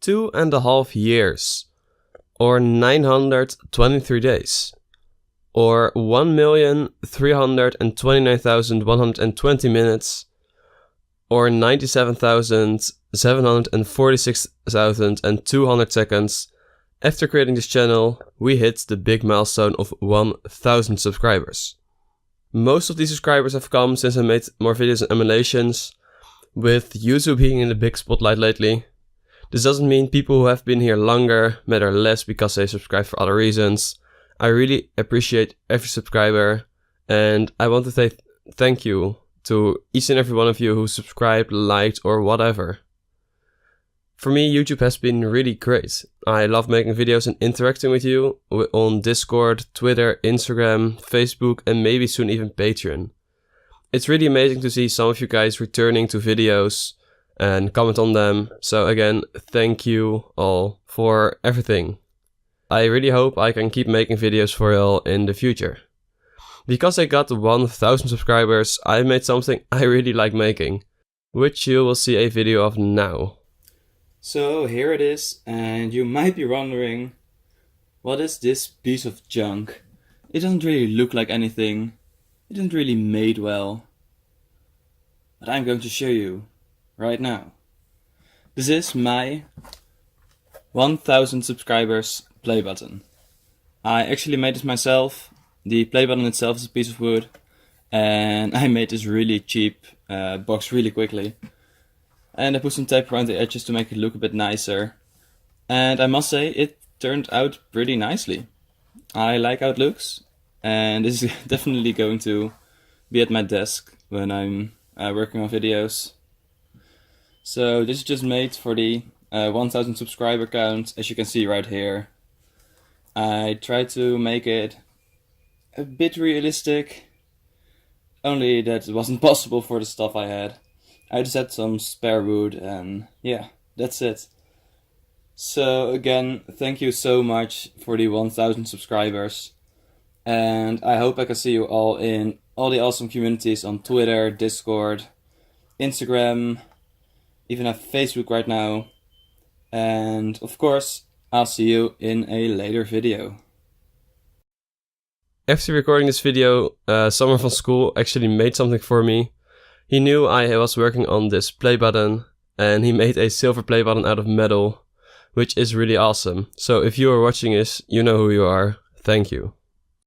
2.5 years, or 923 days, or 1,329,120 minutes, or 97,746,200 seconds. After creating this channel, we hit the big milestone of 1,000 subscribers. Most of these subscribers have come since I made more videos on emulations, with YouTube being in the big spotlight lately. This doesn't mean people who have been here longer matter less because they subscribe for other reasons. I really appreciate every subscriber, and I want to say thank you to each and every one of you who subscribed, liked, or whatever. For me, YouTube has been really great. I love making videos and interacting with you on Discord, Twitter, Instagram, Facebook, and maybe soon even Patreon. It's really amazing to see some of you guys returning to videos and comment on them. So again, thank you all for everything. I really hope I can keep making videos for you all in the future. Because I got 1,000 subscribers, I made something I really like making, which you will see a video of now. So here it is, and you might be wondering, what is this piece of junk? It doesn't really look like anything, it isn't really made well. But I'm going to show you right now. This is my 1,000 subscribers play button. I actually made this myself. The play button itself is a piece of wood, and I made this really cheap box really quickly. And I put some tape around the edges to make it look a bit nicer. And I must say, it turned out pretty nicely. I like how it looks, and this is definitely going to be at my desk when I'm working on videos. So this is just made for the 1,000 subscriber count, as you can see right here. I tried to make it a bit realistic, only that it wasn't possible for the stuff I had. I just had some spare wood, and yeah, that's it. So again, thank you so much for the 1,000 subscribers, and I hope I can see you all in all the awesome communities on Twitter, Discord, Instagram, even have Facebook right now, and of course, I'll see you in a later video. After recording this video, someone from school actually made something for me. He knew I was working on this play button, and he made a silver play button out of metal, which is really awesome. So if you are watching this, you know who you are. Thank you.